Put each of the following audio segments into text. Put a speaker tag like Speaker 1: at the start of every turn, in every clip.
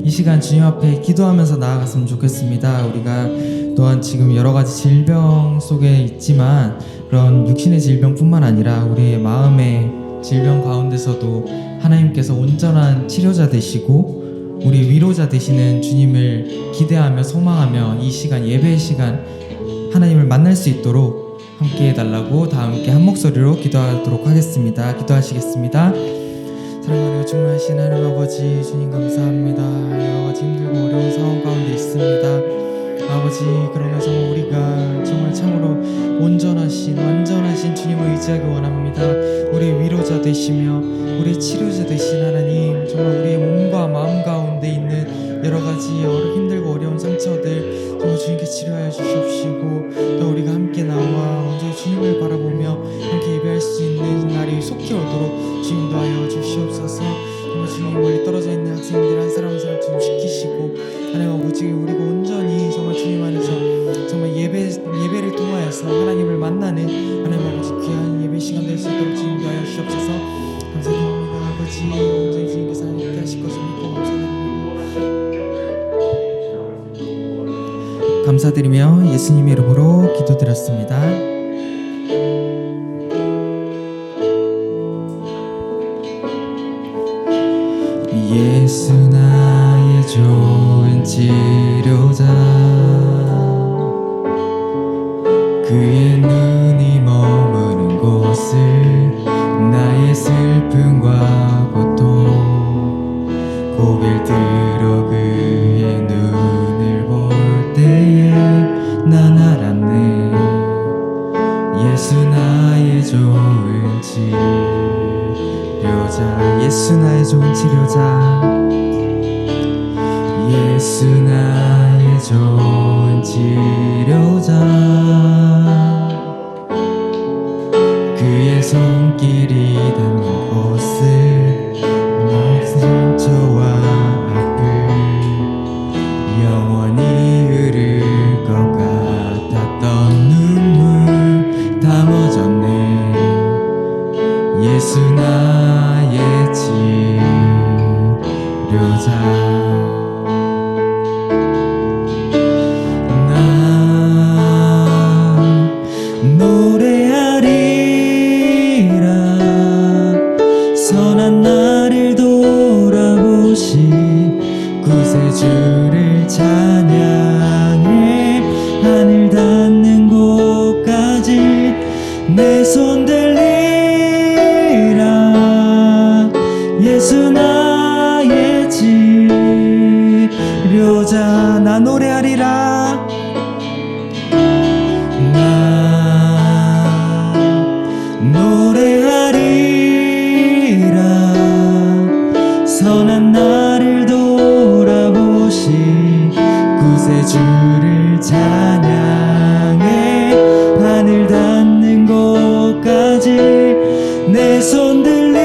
Speaker 1: 이 시간 주님 앞에 기도하면서 나아갔으면 좋겠습니다. 우리가 또한 지금 여러 가지 질병 속에 있지만 그런 육신의 질병뿐만 아니라 우리의 마음의 질병 가운데서도 하나님께서 온전한 치료자 되시고 우리 위로자 되시는 주님을 기대하며 소망하며 이 시간, 예배의 시간 하나님을 만날 수 있도록 함께 해달라고 다 함께 한 목소리로 기도하도록 하겠습니다. 기도하시겠습니다. 사랑하는 충만하신 하나님 아버지, 주님 감사합니다. 여러 가지 힘들고 어려운 상황 가운데 있습니다. 아버지, 그러나 정말 우리가 정말 참으로 온전하신 완전하신 주님을 의지하기 원합니다. 우리의 위로자 되시며 우리의 치료자 되신 하나님, 정말 우리의 몸과 마음 가운데 있는 여러 가지 힘들고 어려운 상처들 정말 주님께 치료하여 주시옵시고, 또 우리가 함께 나와 먼저 주님을 바라보며 함께 예배할 수 있는 날이 속히 오도록 주님 도와여 주시옵소서. 정말 주님, 멀리 떨어져 있는 학생들 한 사람 한 사람 주님 지키시고, 하나님 아버지, 우리가 온전히 정말 주님 안에서 정말 예배를 통하여서 하나님을 만나는 하나님 아버지 귀한 예배 시간 될 수 있도록 주님 도와여 주시옵소서. 감사드립니다. 아버지, 온전히 주님께서 함께 하실 것을 믿고 감사드리며 예수님의 이름으로 기도드렸습니다. 예수 나의 좋은 치료자, 그의 눈이 머무는 곳을 나의 슬픔과 고통 고개를 들어 그의 눈을 볼 때에 난 알았네. 예수 나의 좋은 치료자, 예수 나의 좋은 치료자, 예수 나의 좋은 치료자, 그의 손길이 닿는 곳을 나의 상처와 아픔 영원히 흐를 것 같았던 눈물 다 멎었네. 예수 나의 치료자, 나 노래하리라. 선한 나를 돌아보시 구세주를 찬양해. 하늘 닿는 곳까지 내 손 들리라. 예수 나의 치료자, 나 노래하리라. 나 노래하리라. 선한 나를 돌아보시 구세주를 찬양해. 하늘 닿는 곳까지 내 손 들리라.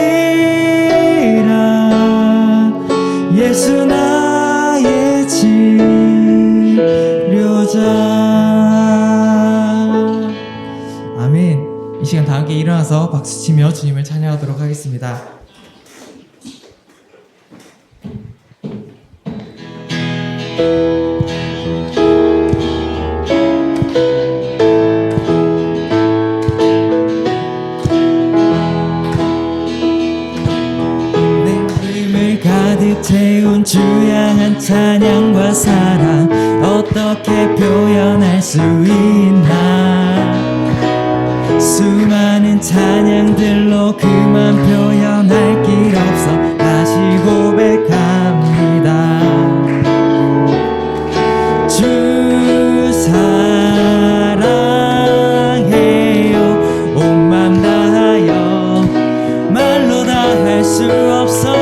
Speaker 1: 예수 나의 치료자. 아멘. 이 시간 다 함께 일어나서 박수치며 주님을 찬양하도록 하겠습니다. 가득 채운 주야한 찬양과 사랑 어떻게 표현할 수 있나. 수많은 찬양들로 그만 표현할 길 없어 다시 고백합니다. 주 사랑해요. 온 맘 다하여 말로 다 할 수 없어.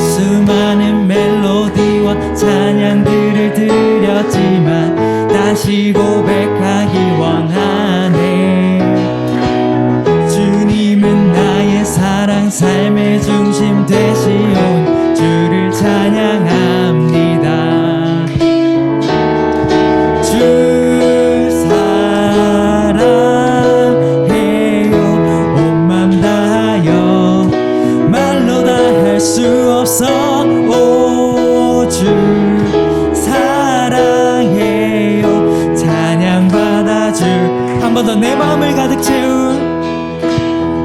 Speaker 1: 수많은 멜로디와 찬양들을 드렸지만 다시 고백하기 원하네. 주님은 나의 사랑, 삶의 중심 되시온 주를 찬양합니다. 주 번 더 내 마음을 가득 채운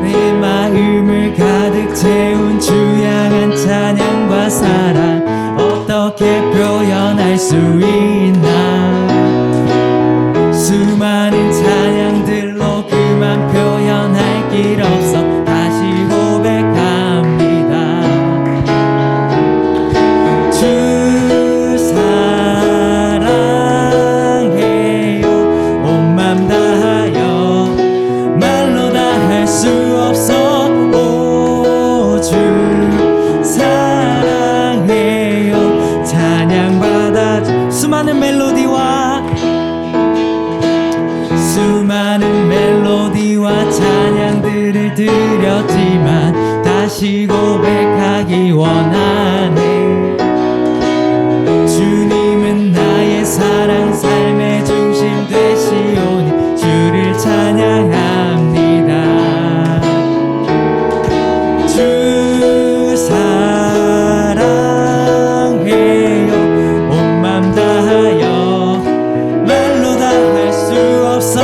Speaker 1: 내 마음을 가득 채운 주 향한 찬양과 사랑 어떻게 표현할 수 있나 수많은 찬양들로 그만 표현할 길 없어 다시 고백합니다 주 사랑해요 온 맘 다하여 말로 다 할 수 없어 오 주 사랑해요 찬양받아 수많은 멜로디와 찬양들을 드렸지만 다시 고백하기 원하네 주님은 나의 사랑 삶의 중심 되시오니 주를 찬양합니다 주 사랑해요 온 맘 다하여 말로 다 할 수 없어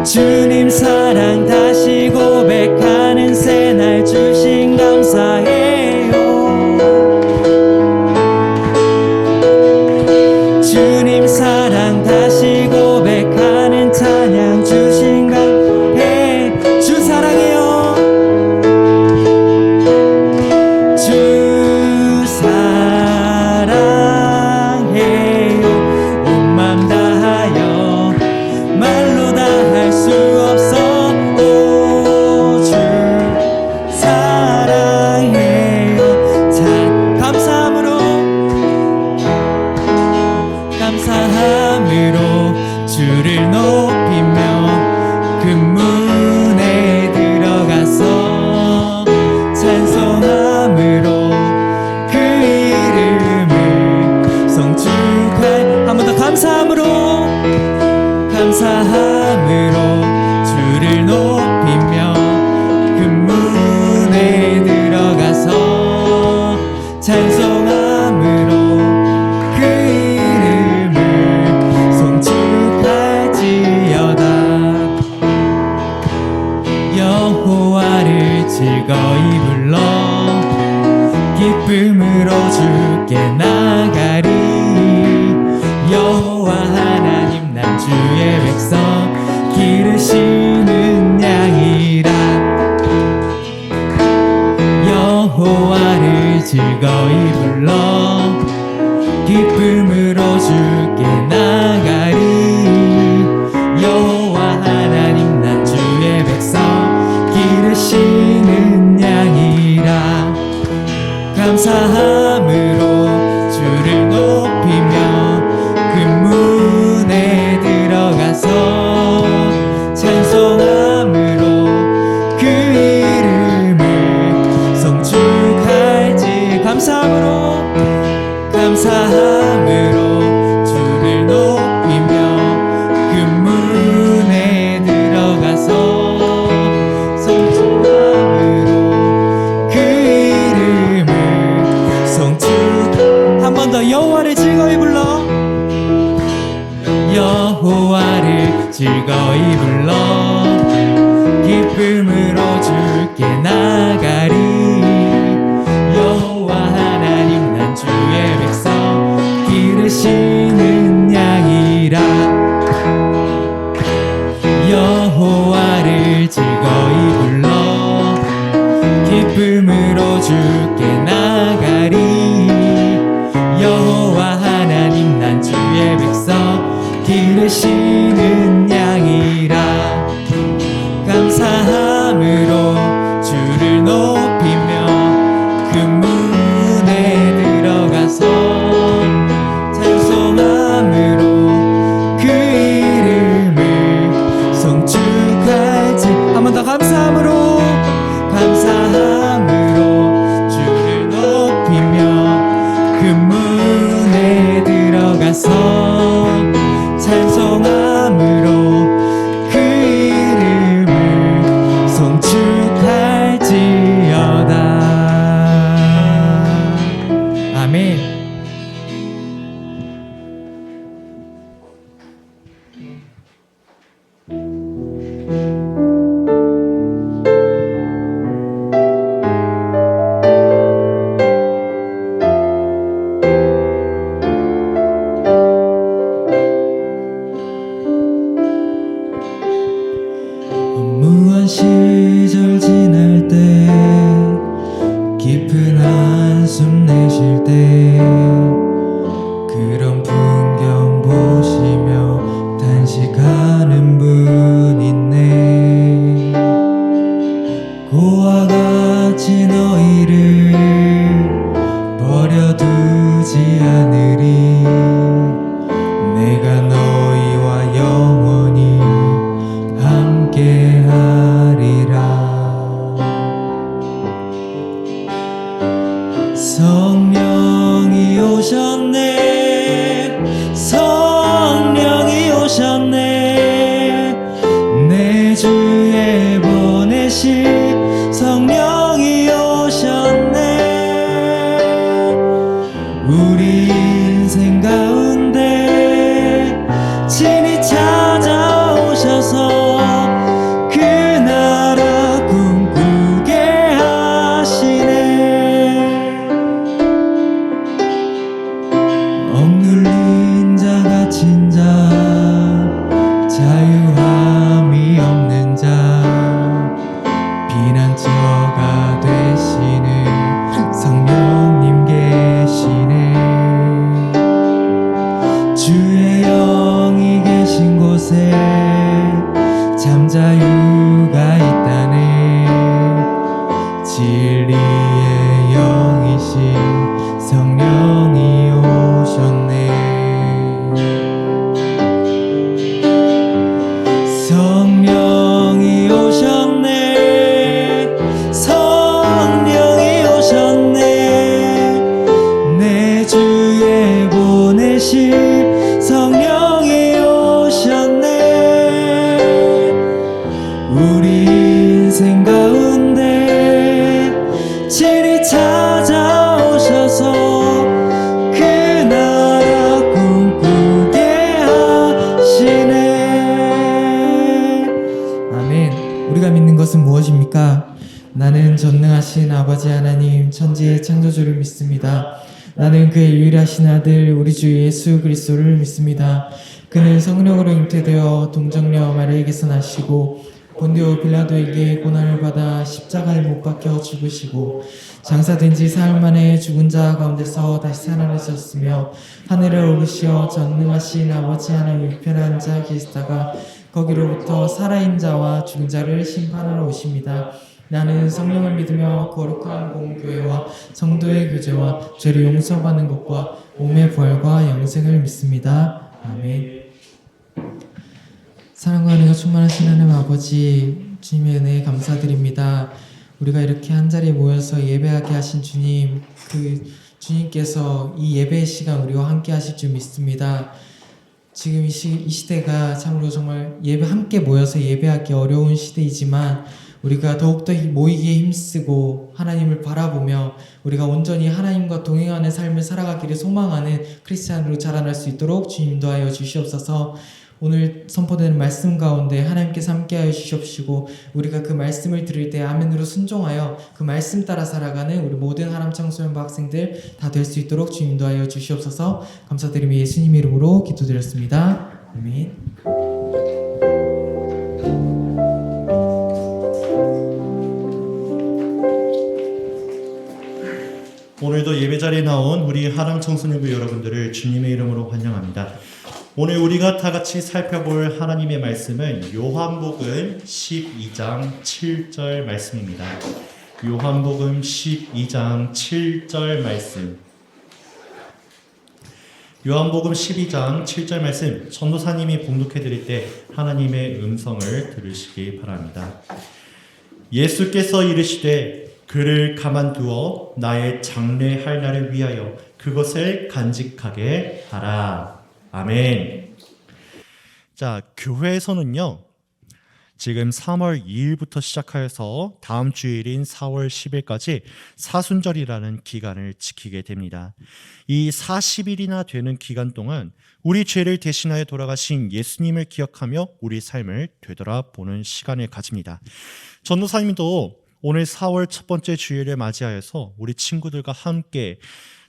Speaker 1: 주님 사랑 다시 고백하는 새날 주신 감사해요 주님 사랑 다시 고백하는 찬양 주신 감사해 주 사랑해요 주 사랑해요 온 맘 다하여 말로 다 할 수 없어 오 주 사랑해요 참 감사함으로 주를 높이며 금문에 들어가서 찬송함으로 그 이름을 성축할 한 번 더 감사함으로 주를 높이며 금문에 들어가서 찬송함으로 그 이름을 송축할지어다 여호와를 즐거이 불러 기쁨으로 주께 나가리 여호와 하나님 난 주의 백성 기르시는 양이라 여호와를 즐거이 불러 기쁨으로 주께 나가리 여호와 하나님 난 주의 백성 기르시는 양이라 감사함으로 주를 높이며 금문에 들어가서 찬송함으로 그 이름을 송축할지 감사함으로 주를 높이며 금문에 들어가서 송축함으로 그 이름을 송축 한 번 더 여호와를 즐거이 불러 여호와를 즐거이 불러 기쁨으로 주께 나가리 여호와 하나님 난 주의 백성 기르시는 양이라 여호와를 즐거이 불러 기쁨으로 주께 나가리 여호와 하나님 난 주의 백성 기르시는 양이라 감사함으로 주를 높이며 금문에 들어가서 찬송함으로 그 이름을 송축할지 한 번 더 감사함으로 주를 높이며 금문에 들어가서 찬송함으로 그 이름을 송축할지어다 고와 같이 너희를 버려두지 않으리. 내가 너희와 영원히 함께하리라. 성령이 오셨네, 성령이 오셨네. 내 주에 보내신 성령이 오셨네. 우리 인생 가운데 친히 찾아오셔서 그 나라 꿈꾸게 하시네. 억눌린 자 갇힌 자 자유함이 없는 자 피난처가 되시는 성령님 계시네. 주의 영이 계신 곳에 잠자유가 있다네. 진리의 영이신 성령이 오셨네. 성령이 오셨네, 성령이 오셨네. 내 주에 보내신 성령이 오셨네. 우리 인생 가운데 친히 찾아오셔서 그 나라 꿈꾸게 하시네. 아멘. 우리가 믿는 것은 무엇입니까? 나는 전능하신 아버지 하나님 천지의 창조주를 믿습니다. 나는 그의 유일하신 아들 우리 주 예수 그리스도를 믿습니다. 그는 성령으로 잉태되어 동정녀 마리아에게서 나시고 본디오 빌라도에게 고난을 받아 십자가에 못 박혀 죽으시고 장사된 지 사흘 만에 죽은 자 가운데서 다시 살아나셨으며 하늘에 오르시어 전능하신 아버지 하나님 우편에 앉아 계시다가 거기로부터 살아있는 자와 죽은 자를 심판하러 오십니다. 나는 성령을 믿으며 거룩한 공교회와 성도의 교제와 죄를 용서받는 것과 몸의 부활과 영생을 믿습니다. 아멘. 사랑과 은혜가 충만하신 하나님 아버지, 주님의 은혜에 감사드립니다. 우리가 이렇게 한자리에 모여서 예배하게 하신 주님, 그 주님께서 이 예배의 시간 우리와 함께 하실 줄 믿습니다. 지금 이 시대가 참으로 정말 함께 모여서 예배하기 어려운 시대이지만 우리가 더욱더 모이기에 힘쓰고 하나님을 바라보며 우리가 온전히 하나님과 동행하는 삶을 살아가기를 소망하는 크리스찬으로 자라날 수 있도록 주님 인도하여 주시옵소서. 오늘 선포되는 말씀 가운데 하나님께서 함께하여 주시옵시고 우리가 그 말씀을 들을 때 아멘으로 순종하여 그 말씀 따라 살아가는 우리 모든 하람 청소년부 학생들 다 될 수 있도록 주님 인도하여 주시옵소서. 감사드리며 예수님 이름으로 기도드렸습니다. 아멘.
Speaker 2: 오늘도 예배자리에 나온 우리 하람 청소년부 여러분들을 주님의 이름으로 환영합니다. 오늘 우리가 다 같이 살펴볼 하나님의 말씀은 요한복음 12장 7절 말씀입니다. 요한복음 12장 7절 말씀. 요한복음 12장 7절 말씀, 전도사님이 봉독해 드릴 때 하나님의 음성을 들으시기 바랍니다. 예수께서 이르시되 그를 가만두어 나의 장례할 날을 위하여 그것을 간직하게 하라. 아멘. 자, 교회에서는요, 지금 3월 2일부터 시작하여서 다음 주일인 4월 10일까지 사순절이라는 기간을 지키게 됩니다. 이 40일이나 되는 기간 동안 우리 죄를 대신하여 돌아가신 예수님을 기억하며 우리 삶을 되돌아보는 시간을 가집니다. 전도사님도 오늘 4월 첫 번째 주일을 맞이하여서 우리 친구들과 함께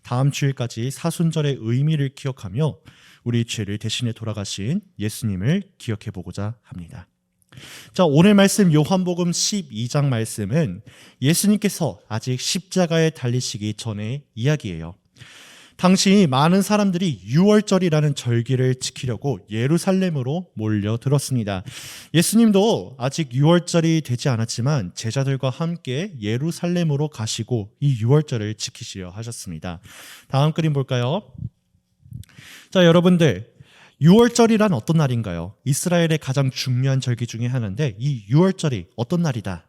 Speaker 2: 다음 주일까지 사순절의 의미를 기억하며 우리 죄를 대신해 돌아가신 예수님을 기억해 보고자 합니다. 자, 오늘 말씀 요한복음 12장 말씀은 예수님께서 아직 십자가에 달리시기 전의 이야기예요. 당시 많은 사람들이 유월절이라는 절기를 지키려고 예루살렘으로 몰려들었습니다. 예수님도 아직 유월절이 되지 않았지만 제자들과 함께 예루살렘으로 가시고 이 유월절을 지키시려 하셨습니다. 다음 그림 볼까요? 자, 여러분들, 유월절이란 어떤 날인가요? 이스라엘의 가장 중요한 절기 중에 하나인데 이 유월절이 어떤 날이다?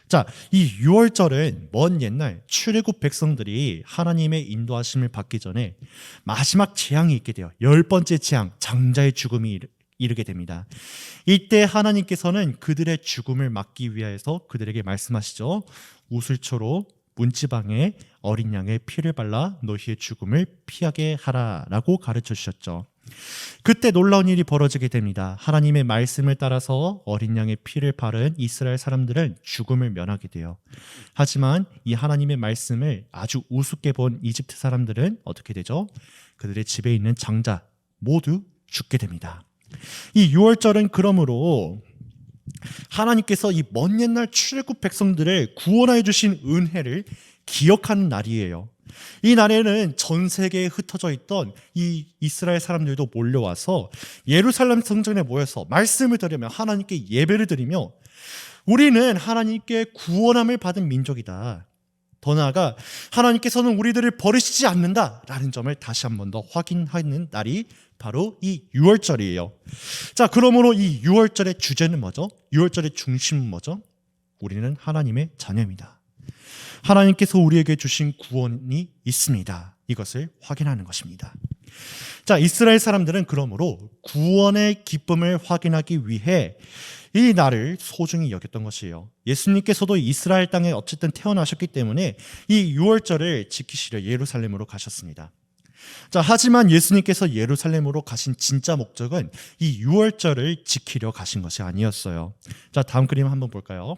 Speaker 2: 자, 이 유월절은 먼 옛날 출애굽 백성들이 하나님의 인도하심을 받기 전에 마지막 재앙이 있게 돼요. 10번째 재앙, 장자의 죽음이 이르게 됩니다. 이때 하나님께서는 그들의 죽음을 막기 위해서 그들에게 말씀하시죠. 우슬초로 문지방에 어린 양의 피를 발라 너희의 죽음을 피하게 하라라고 가르쳐 주셨죠. 그때 놀라운 일이 벌어지게 됩니다. 하나님의 말씀을 따라서 어린 양의 피를 바른 이스라엘 사람들은 죽음을 면하게 돼요. 하지만 이 하나님의 말씀을 아주 우습게 본 이집트 사람들은 어떻게 되죠? 그들의 집에 있는 장자 모두 죽게 됩니다. 이 유월절은 그러므로 하나님께서 이 먼 옛날 출애굽 백성들을 구원하여 주신 은혜를 기억하는 날이에요. 이 날에는 전 세계에 흩어져 있던 이 이스라엘 사람들도 몰려와서 예루살렘 성전에 모여서 말씀을 들으며 하나님께 예배를 드리며 우리는 하나님께 구원함을 받은 민족이다. 더 나아가 하나님께서는 우리들을 버리시지 않는다라는 점을 다시 한 번 더 확인하는 날이 바로 이 유월절이에요. 자, 그러므로 이 유월절의 주제는 뭐죠? 유월절의 중심은 뭐죠? 우리는 하나님의 자녀입니다. 하나님께서 우리에게 주신 구원이 있습니다. 이것을 확인하는 것입니다. 자, 이스라엘 사람들은 그러므로 구원의 기쁨을 확인하기 위해 이 날을 소중히 여겼던 것이에요. 예수님께서도 이스라엘 땅에 어쨌든 태어나셨기 때문에 이 유월절을 지키시려 예루살렘으로 가셨습니다. 자, 하지만 예수님께서 예루살렘으로 가신 진짜 목적은 이 유월절을 지키려 가신 것이 아니었어요. 자, 다음 그림 한번 볼까요?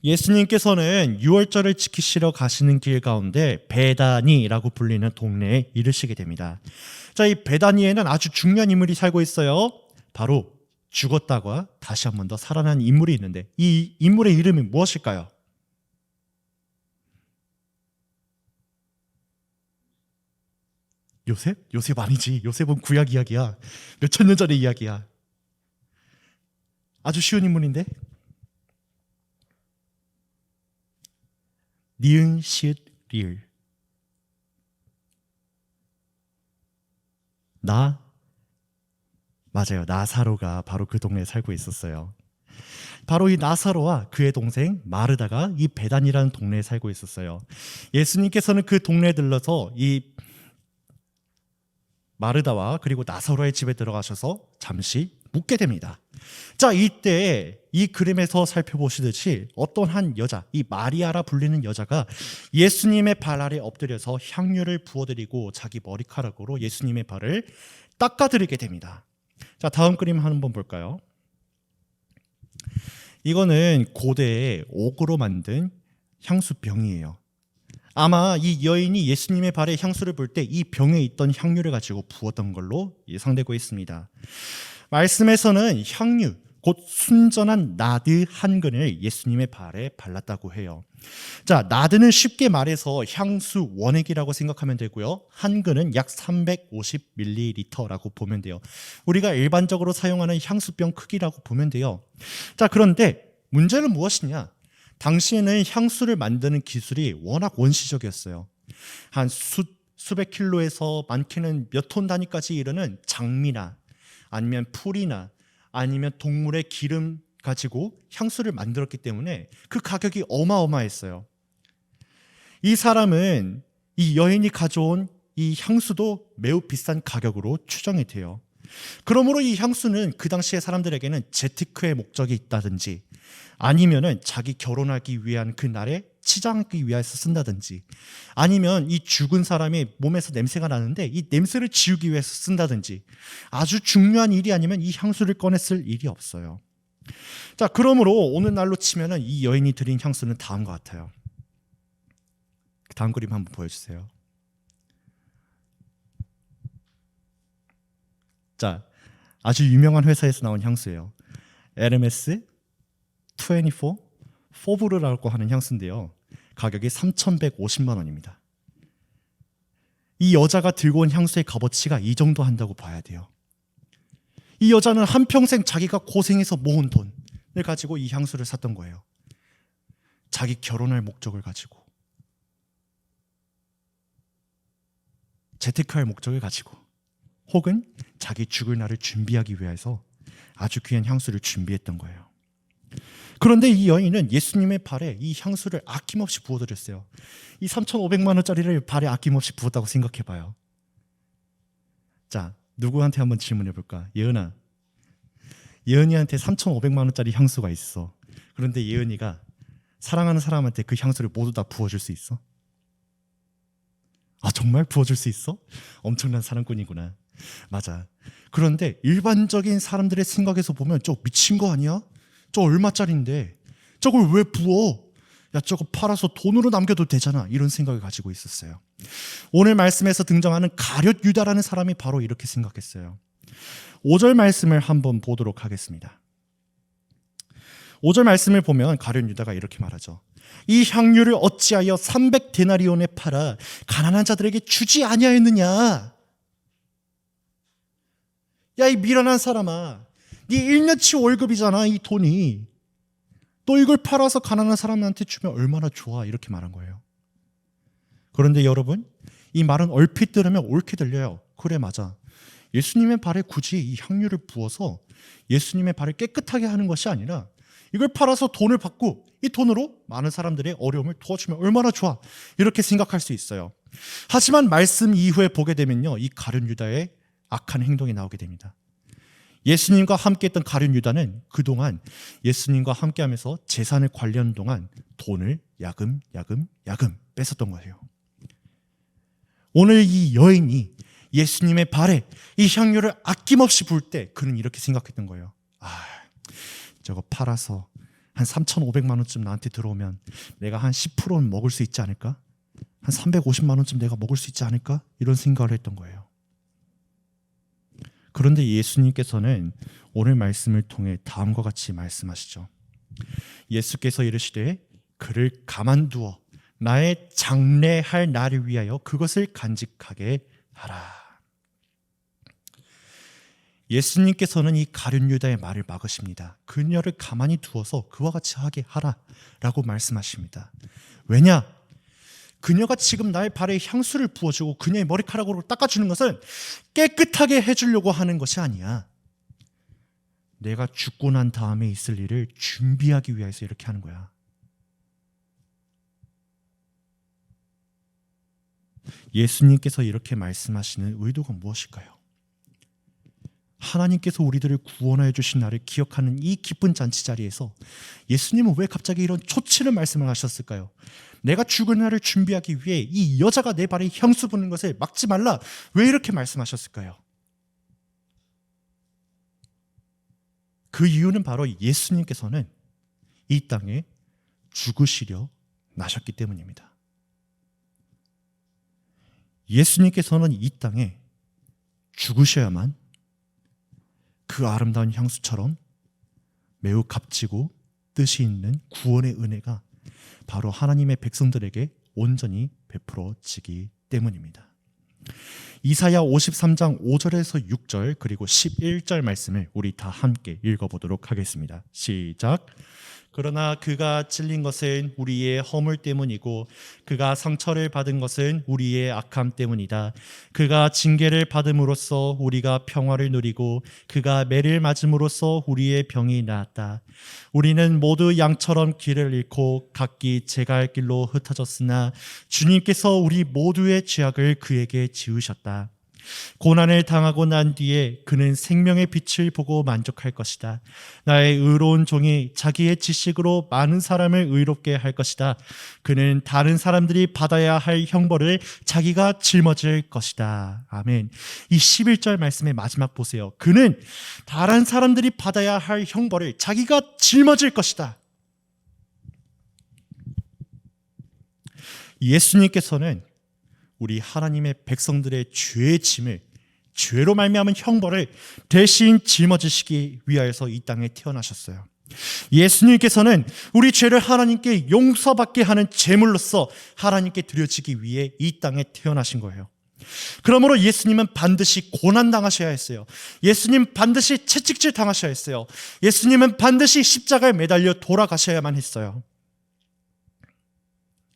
Speaker 2: 예수님께서는 유월절을 지키시러 가시는 길 가운데 베다니라고 불리는 동네에 이르시게 됩니다. 자, 이 베다니에는 아주 중요한 인물이 살고 있어요. 바로 죽었다가 다시 한 번 더 살아난 인물이 있는데 이 인물의 이름이 무엇일까요? 요셉? 요셉 아니지. 요셉은 구약 이야기야. 몇천 년 전의 이야기야. 아주 쉬운 인물인데 니은 시읒 리을 맞아요. 나사로가 바로 그 동네에 살고 있었어요. 바로 이 나사로와 그의 동생 마르다가 이 베단이라는 동네에 살고 있었어요. 예수님께서는 그 동네에 들러서 이 마르다와 그리고 나사로의 집에 들어가셔서 잠시 묵게 됩니다. 자, 이때 이 그림에서 살펴보시듯이 어떤 한 여자, 이 마리아라 불리는 여자가 예수님의 발 아래 엎드려서 향유를 부어드리고 자기 머리카락으로 예수님의 발을 닦아드리게 됩니다. 자, 다음 그림 한번 볼까요? 이거는 고대의 옥으로 만든 향수병이에요. 아마 이 여인이 예수님의 발에 향수를 불 때 이 병에 있던 향유를 가지고 부었던 걸로 예상되고 있습니다. 말씀에서는 향유, 곧 순전한 나드 한 근을 예수님의 발에 발랐다고 해요. 자, 나드는 쉽게 말해서 향수 원액이라고 생각하면 되고요. 한 근은 약 350ml라고 보면 돼요. 우리가 일반적으로 사용하는 향수병 크기라고 보면 돼요. 자, 그런데 문제는 무엇이냐? 당시에는 향수를 만드는 기술이 워낙 원시적이었어요. 한 수백 킬로에서 많게는 몇 톤 단위까지 이르는 장미나 아니면 풀이나 아니면 동물의 기름 가지고 향수를 만들었기 때문에 그 가격이 어마어마했어요. 이 사람은 이 여인이 가져온 이 향수도 매우 비싼 가격으로 추정이 돼요. 그러므로 이 향수는 그 당시의 사람들에게는 재테크의 목적이 있다든지 아니면은 자기 결혼하기 위한 그 날에 치장하기 위해서 쓴다든지 아니면 이 죽은 사람의 몸에서 냄새가 나는데 이 냄새를 지우기 위해서 쓴다든지 아주 중요한 일이 아니면 이 향수를 꺼내 쓸 일이 없어요. 자, 그러므로 오늘날로 치면은 이 여인이 드린 향수는 다음과 같아요. 다음 그림 한번 보여주세요. 자, 아주 유명한 회사에서 나온 향수예요. 에르메스 24 포브르라고 하는 향수인데요. 가격이 3,150만 원입니다. 이 여자가 들고 온 향수의 값어치가 이 정도 한다고 봐야 돼요. 이 여자는 한평생 자기가 고생해서 모은 돈을 가지고 이 향수를 샀던 거예요. 자기 결혼할 목적을 가지고, 재테크할 목적을 가지고, 혹은 자기 죽을 날을 준비하기 위해서 아주 귀한 향수를 준비했던 거예요. 그런데 이 여인은 예수님의 발에 이 향수를 아낌없이 부어드렸어요. 이 3,500만 원짜리를 발에 아낌없이 부었다고 생각해봐요. 자, 누구한테 한번 질문해볼까? 예은아, 예은이한테 3,500만 원짜리 향수가 있어. 그런데 예은이가 사랑하는 사람한테 그 향수를 모두 다 부어줄 수 있어? 아, 정말 부어줄 수 있어? 엄청난 사랑꾼이구나. 맞아. 그런데 일반적인 사람들의 생각에서 보면 저 미친 거 아니야? 저 얼마짜린데 저걸 왜 부어? 야, 저거 팔아서 돈으로 남겨도 되잖아. 이런 생각을 가지고 있었어요. 오늘 말씀에서 등장하는 가룟 유다라는 사람이 바로 이렇게 생각했어요. 5절 말씀을 한번 보도록 하겠습니다. 5절 말씀을 보면 가룟 유다가 이렇게 말하죠. 이 향유를 어찌하여 300데나리온에 팔아 가난한 자들에게 주지 아니하였느냐? 야, 이 미련한 사람아, 네 1년치 월급이잖아, 이 돈이. 너 이걸 팔아서 가난한 사람한테 주면 얼마나 좋아, 이렇게 말한 거예요. 그런데 여러분, 이 말은 얼핏 들으면 옳게 들려요. 그래, 맞아. 예수님의 발에 굳이 이 향유를 부어서 예수님의 발을 깨끗하게 하는 것이 아니라 이걸 팔아서 돈을 받고 이 돈으로 많은 사람들의 어려움을 도와주면 얼마나 좋아, 이렇게 생각할 수 있어요. 하지만 말씀 이후에 보게 되면요, 이 가룟 유다의 악한 행동이 나오게 됩니다. 예수님과 함께했던 가룟 유다는 그동안 예수님과 함께하면서 재산을 관리하는 동안 돈을 야금 뺏었던 거예요. 오늘 이 여인이 예수님의 발에 이 향유를 아낌없이 부을 때 그는 이렇게 생각했던 거예요. 아, 저거 팔아서 한 3,500만 원쯤 나한테 들어오면 내가 한 10%는 먹을 수 있지 않을까? 한 350만 원쯤 내가 먹을 수 있지 않을까? 이런 생각을 했던 거예요. 그런데 예수님께서는 오늘 말씀을 통해 다음과 같이 말씀하시죠. 예수께서 이르시되 그를 가만두어 나의 장래할 날을 위하여 그것을 간직하게 하라. 예수님께서는 이 가룟 유다의 말을 막으십니다. 그녀를 가만히 두어서 그와 같이 하게 하라라고 말씀하십니다. 왜냐? 그녀가 지금 나의 발에 향수를 부어주고 그녀의 머리카락으로 닦아주는 것은 깨끗하게 해주려고 하는 것이 아니야. 내가 죽고 난 다음에 있을 일을 준비하기 위해서 이렇게 하는 거야. 예수님께서 이렇게 말씀하시는 의도가 무엇일까요? 하나님께서 우리들을 구원하여 주신 날을 기억하는 이 기쁜 잔치 자리에서 예수님은 왜 갑자기 이런 초치를 말씀을 하셨을까요? 내가 죽을 날을 준비하기 위해 이 여자가 내 발에 향수 부는 것을 막지 말라, 왜 이렇게 말씀하셨을까요? 그 이유는 바로 예수님께서는 이 땅에 죽으시려 나셨기 때문입니다. 예수님께서는 이 땅에 죽으셔야만 그 아름다운 향수처럼 매우 값지고 뜻이 있는 구원의 은혜가 바로 하나님의 백성들에게 온전히 베풀어지기 때문입니다. 이사야 53장 5절에서 6절 그리고 11절 말씀을 우리 다 함께 읽어보도록 하겠습니다. 시작. 그러나 그가 찔린 것은 우리의 허물 때문이고 그가 상처를 받은 것은 우리의 악함 때문이다. 그가 징계를 받음으로써 우리가 평화를 누리고 그가 매를 맞음으로써 우리의 병이 나았다. 우리는 모두 양처럼 길을 잃고 각기 제갈 길로 흩어졌으나 주님께서 우리 모두의 죄악을 그에게 지으셨다. 고난을 당하고 난 뒤에 그는 생명의 빛을 보고 만족할 것이다. 나의 의로운 종이 자기의 지식으로 많은 사람을 의롭게 할 것이다. 그는 다른 사람들이 받아야 할 형벌을 자기가 짊어질 것이다. 아멘. 이 11절 말씀의 마지막 보세요. 그는 다른 사람들이 받아야 할 형벌을 자기가 짊어질 것이다. 예수님께서는 우리 하나님의 백성들의 죄의 짐을, 죄로 말미암은 형벌을 대신 짊어지시기 위하여서 이 땅에 태어나셨어요. 예수님께서는 우리 죄를 하나님께 용서받게 하는 제물로서 하나님께 드려지기 위해 이 땅에 태어나신 거예요. 그러므로 예수님은 반드시 고난당하셔야 했어요. 예수님 반드시 채찍질 당하셔야 했어요. 예수님은 반드시 십자가에 매달려 돌아가셔야만 했어요.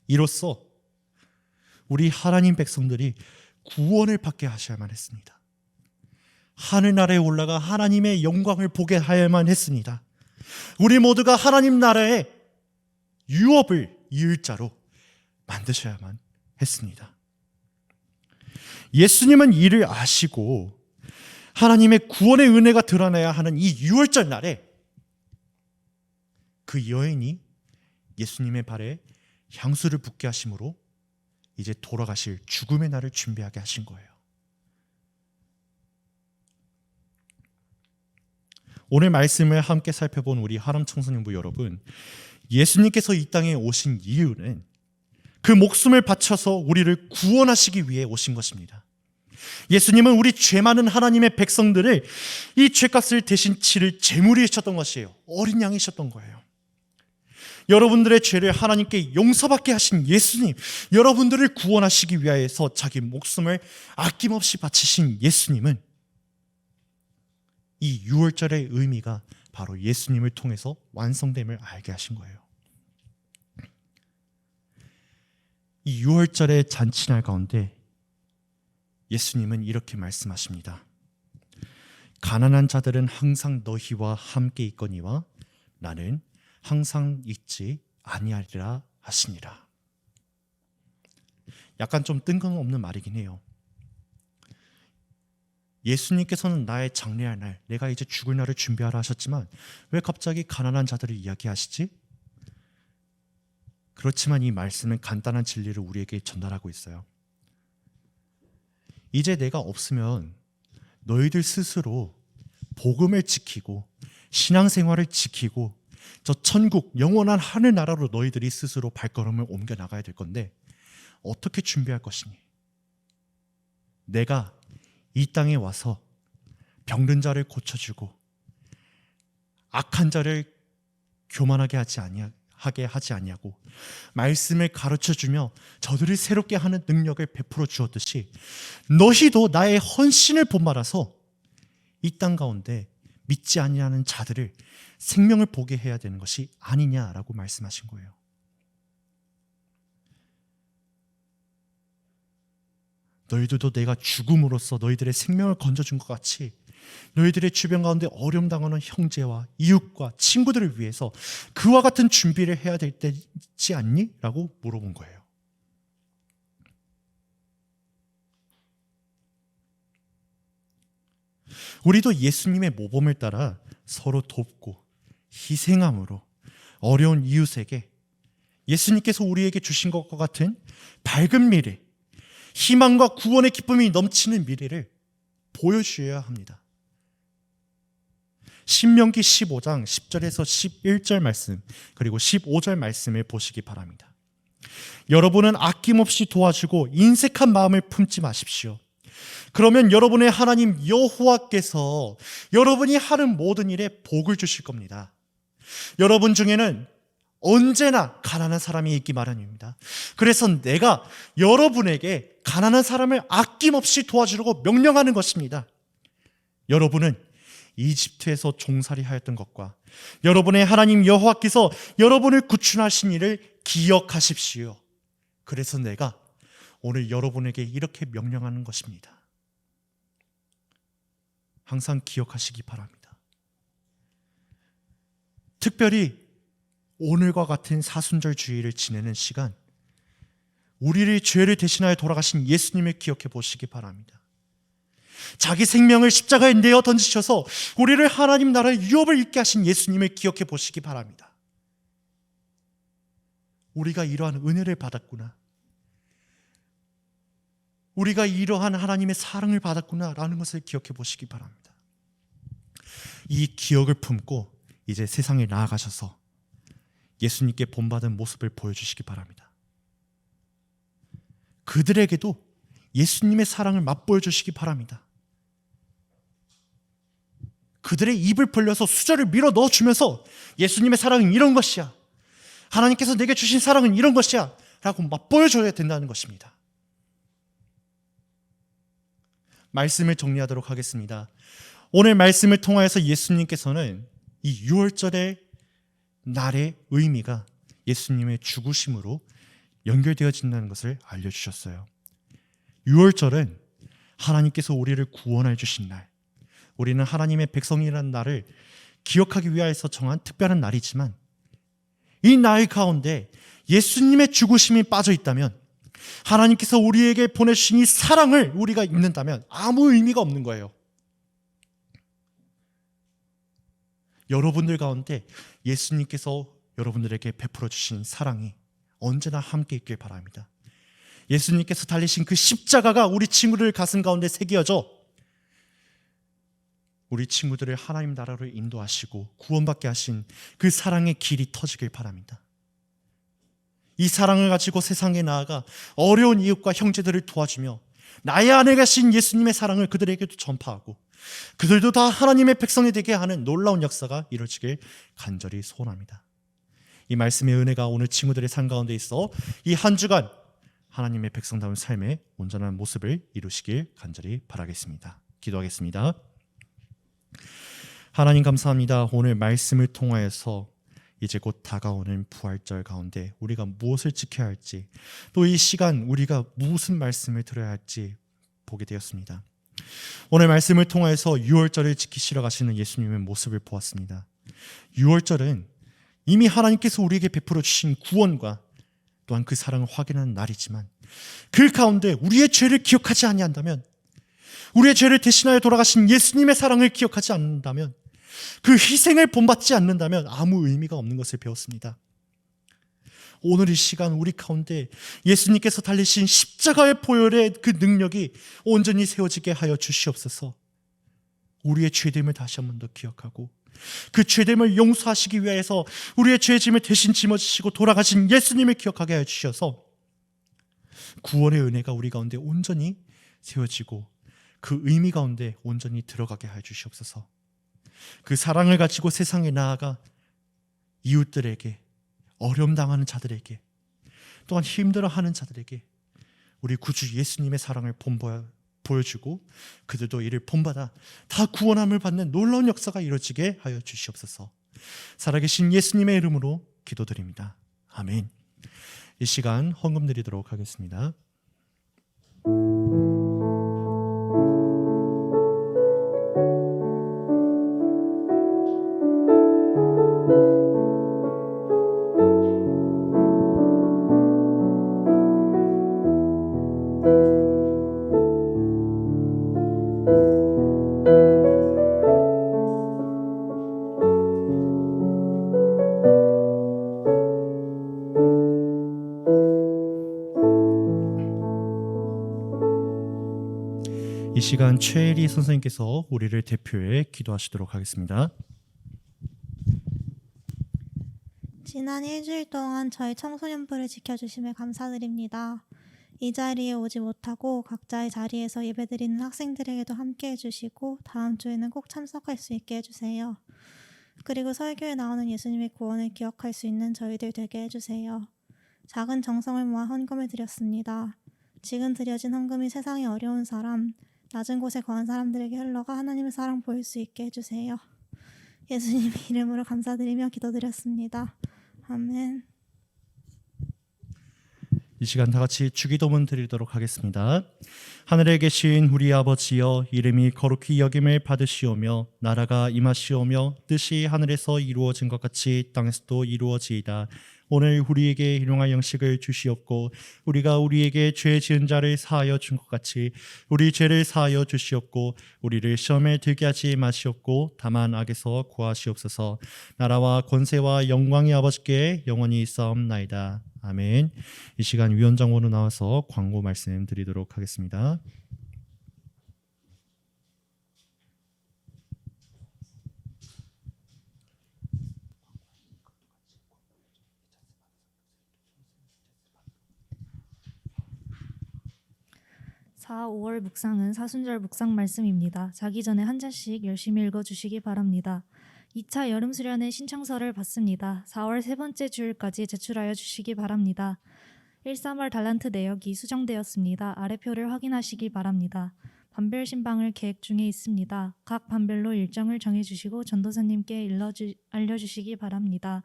Speaker 2: 이로써 우리 하나님 백성들이 구원을 받게 하셔야만 했습니다. 하늘나라에 올라가 하나님의 영광을 보게 하야만 했습니다. 우리 모두가 하나님 나라의 유업을 이을 자로 만드셔야만 했습니다. 예수님은 이를 아시고 하나님의 구원의 은혜가 드러나야 하는 이 유월절 날에 그 여인이 예수님의 발에 향수를 붓게 하심으로 이제 돌아가실 죽음의 날을 준비하게 하신 거예요. 오늘 말씀을 함께 살펴본 우리 하람 청소년부 여러분, 예수님께서 이 땅에 오신 이유는 그 목숨을 바쳐서 우리를 구원하시기 위해 오신 것입니다. 예수님은 우리 죄 많은 하나님의 백성들을 이 죄값을 대신 치를 제물이셨던 것이에요. 어린 양이셨던 거예요. 여러분들의 죄를 하나님께 용서받게 하신 예수님, 여러분들을 구원하시기 위하여서 자기 목숨을 아낌없이 바치신 예수님은 이 유월절의 의미가 바로 예수님을 통해서 완성됨을 알게 하신 거예요. 이 유월절의 잔치날 가운데 예수님은 이렇게 말씀하십니다. 가난한 자들은 항상 너희와 함께 있거니와 나는 항상 있지 아니하리라 하시니라. 약간 좀 뜬금없는 말이긴 해요. 예수님께서는 나의 장례할 날, 내가 이제 죽을 날을 준비하라 하셨지만 왜 갑자기 가난한 자들을 이야기하시지? 그렇지만 이 말씀은 간단한 진리를 우리에게 전달하고 있어요. 이제 내가 없으면 너희들 스스로 복음을 지키고 신앙생활을 지키고 저 천국 영원한 하늘나라로 너희들이 스스로 발걸음을 옮겨 나가야 될 건데 어떻게 준비할 것이니? 내가 이 땅에 와서 병든 자를 고쳐주고 악한 자를 교만하게 하지 아니하고 말씀을 가르쳐주며 저들을 새롭게 하는 능력을 베풀어 주었듯이 너희도 나의 헌신을 본받아서 이 땅 가운데 믿지 아니하는 자들을 생명을 보게 해야 되는 것이 아니냐라고 말씀하신 거예요. 너희들도 내가 죽음으로써 너희들의 생명을 건져준 것 같이 너희들의 주변 가운데 어려움 당하는 형제와 이웃과 친구들을 위해서 그와 같은 준비를 해야 될 때지 않니? 라고 물어본 거예요. 우리도 예수님의 모범을 따라 서로 돕고 희생함으로 어려운 이웃에게 예수님께서 우리에게 주신 것과 같은 밝은 미래, 희망과 구원의 기쁨이 넘치는 미래를 보여주어야 합니다. 신명기 15장 10절에서 11절 말씀 그리고 15절 말씀을 보시기 바랍니다. 여러분은 아낌없이 도와주고 인색한 마음을 품지 마십시오. 그러면 여러분의 하나님 여호와께서 여러분이 하는 모든 일에 복을 주실 겁니다. 여러분 중에는 언제나 가난한 사람이 있기 마련입니다. 그래서 내가 여러분에게 가난한 사람을 아낌없이 도와주려고 명령하는 것입니다. 여러분은 이집트에서 종살이 하였던 것과 여러분의 하나님 여호와께서 여러분을 구출하신 일을 기억하십시오. 그래서 내가 오늘 여러분에게 이렇게 명령하는 것입니다. 항상 기억하시기 바랍니다. 특별히 오늘과 같은 사순절 주일을 지내는 시간, 우리의 죄를 대신하여 돌아가신 예수님을 기억해 보시기 바랍니다. 자기 생명을 십자가에 내어 던지셔서 우리를 하나님 나라의 유업을 잊게 하신 예수님을 기억해 보시기 바랍니다. 우리가 이러한 은혜를 받았구나, 우리가 이러한 하나님의 사랑을 받았구나라는 것을 기억해 보시기 바랍니다. 이 기억을 품고 이제 세상에 나아가셔서 예수님께 본받은 모습을 보여주시기 바랍니다. 그들에게도 예수님의 사랑을 맛보여 주시기 바랍니다. 그들의 입을 벌려서 수저를 밀어 넣어주면서 예수님의 사랑은 이런 것이야, 하나님께서 내게 주신 사랑은 이런 것이야 라고 맛보여줘야 된다는 것입니다. 말씀을 정리하도록 하겠습니다. 오늘 말씀을 통하여서 예수님께서는 이 6월절의 날의 의미가 예수님의 죽으심으로 연결되어진다는 것을 알려주셨어요. 6월절은 하나님께서 우리를 구원해 주신 날, 우리는 하나님의 백성이라는 날을 기억하기 위하여서 정한 특별한 날이지만, 이 날 가운데 예수님의 죽으심이 빠져 있다면, 하나님께서 우리에게 보내주신 이 사랑을 우리가 잊는다면 아무 의미가 없는 거예요. 여러분들 가운데 예수님께서 여러분들에게 베풀어 주신 사랑이 언제나 함께 있길 바랍니다. 예수님께서 달리신 그 십자가가 우리 친구들 가슴 가운데 새겨져 우리 친구들을 하나님 나라로 인도하시고 구원받게 하신 그 사랑의 길이 터지길 바랍니다. 이 사랑을 가지고 세상에 나아가 어려운 이웃과 형제들을 도와주며 나의 안에 계신 예수님의 사랑을 그들에게도 전파하고 그들도 다 하나님의 백성이 되게 하는 놀라운 역사가 이루어지길 간절히 소원합니다. 이 말씀의 은혜가 오늘 친구들의 삶 가운데 있어 이 한 주간 하나님의 백성다운 삶의 온전한 모습을 이루시길 간절히 바라겠습니다. 기도하겠습니다. 하나님 감사합니다. 오늘 말씀을 통하여서 이제 곧 다가오는 부활절 가운데 우리가 무엇을 지켜야 할지, 또 이 시간 우리가 무슨 말씀을 들어야 할지 보게 되었습니다. 오늘 말씀을 통하여서 6월절을 지키시러 가시는 예수님의 모습을 보았습니다. 6월절은 이미 하나님께서 우리에게 베풀어 주신 구원과 또한 그 사랑을 확인하는 날이지만, 그 가운데 우리의 죄를 기억하지 아니한다면, 우리의 죄를 대신하여 돌아가신 예수님의 사랑을 기억하지 않는다면, 그 희생을 본받지 않는다면 아무 의미가 없는 것을 배웠습니다. 오늘 이 시간 우리 가운데 예수님께서 달리신 십자가의 보혈의 그 능력이 온전히 세워지게 하여 주시옵소서. 우리의 죄됨을 다시 한 번 더 기억하고 그 죄됨을 용서하시기 위해서 우리의 죄짐을 대신 짊어지시고 돌아가신 예수님을 기억하게 하여 주셔서 구원의 은혜가 우리 가운데 온전히 세워지고 그 의미 가운데 온전히 들어가게 하여 주시옵소서. 그 사랑을 가지고 세상에 나아가 이웃들에게, 어려움 당하는 자들에게, 또한 힘들어하는 자들에게 우리 구주 예수님의 사랑을 보여주고 그들도 이를 본받아 다 구원함을 받는 놀라운 역사가 이루어지게 하여 주시옵소서. 살아계신 예수님의 이름으로 기도드립니다. 아멘. 이 시간 헌금 드리도록 하겠습니다. 이 시간 최혜리 선생님께서 우리를 대표해 기도하시도록 하겠습니다.
Speaker 3: 지난 일주일 동안 저희 청소년부를 지켜주심에 감사드립니다. 이 자리에 오지 못하고 각자의 자리에서 예배드리는 학생들에게도 함께 해주시고 다음 주에는 꼭 참석할 수 있게 해주세요. 그리고 설교에 나오는 예수님의 구원을 기억할 수 있는 저희들 되게 해주세요. 작은 정성을 모아 헌금을 드렸습니다. 지금 드려진 헌금이 세상에 어려운 사람, 낮은 곳에 거한 사람들에게 흘러가 하나님의 사랑 보일 수 있게 해주세요. 예수님의 이름으로 감사드리며 기도드렸습니다. 아멘.
Speaker 2: 이 시간 다 같이 주기도문 드리도록 하겠습니다. 하늘에 계신 우리 아버지여, 이름이 거룩히 여김을 받으시오며 나라가 임하시오며 뜻이 하늘에서 이루어진 것 같이 땅에서도 이루어지이다. 오늘 우리에게 일용할 양식을 주시옵고 우리가 우리에게 죄 지은 자를 사하여 준 것 같이 우리 죄를 사하여 주시옵고 우리를 시험에 들게 하지 마시옵고 다만 악에서 구하시옵소서. 나라와 권세와 영광이 아버지께 영원히 있사옵나이다. 아멘. 이 시간 위원장으로 나와서 광고 말씀 드리도록 하겠습니다.
Speaker 4: 사, 5월 묵상은 사순절 묵상 말씀입니다. 자기 전에 한 잔씩 열심히 읽어주시기 바랍니다. 2차 여름 수련회 신청서를 받습니다. 4월 세 번째 주일까지 제출하여 주시기 바랍니다. 1, 3월 달란트 내역이 수정되었습니다. 아래표를 확인하시기 바랍니다. 반별 신방을 계획 중에 있습니다. 각 반별로 일정을 정해주시고 전도사님께 알려주시기 바랍니다.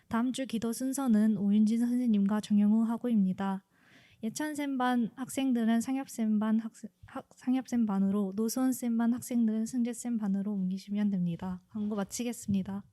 Speaker 4: 다음 주 기도 순서는 오윤진 선생님과 정영우 학우입니다. 예찬쌤반 학생들은 상엽쌤 반으로, 노수원쌤반 학생들은 승재쌤 반으로 옮기시면 됩니다. 광고 마치겠습니다.